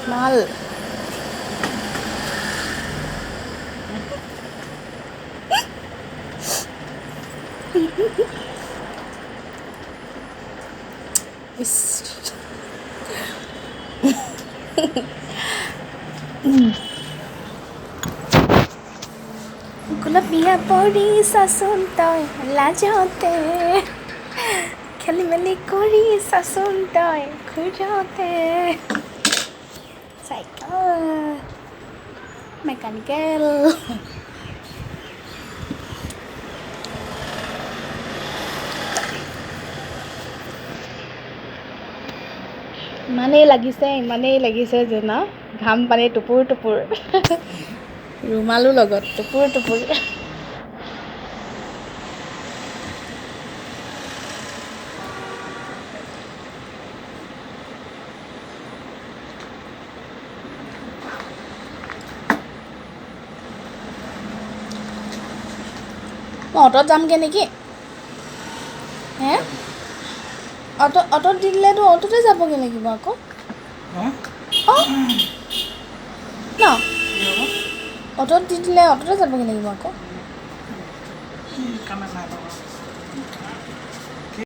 মাল ইস গোলাপীয়া পৰি চাচোন তই লাজতে খেলি মেলি কৰি চাচোন তই খোজতে চাইকেল মেকানিকেল ইমানেই লাগিছে যে ন ঘাম পানী টুপুৰ টুপুৰ ৰুমালো লগত টুপুৰ টুপুৰ মই অ'টত যামগৈ নেকি হে অ'টত দি দিলেতো অ'টতে যাবগৈ লাগিব আকৌ অঁ ন অ'টত দি দিলে অ'টতে যাবগৈ লাগিব আকৌ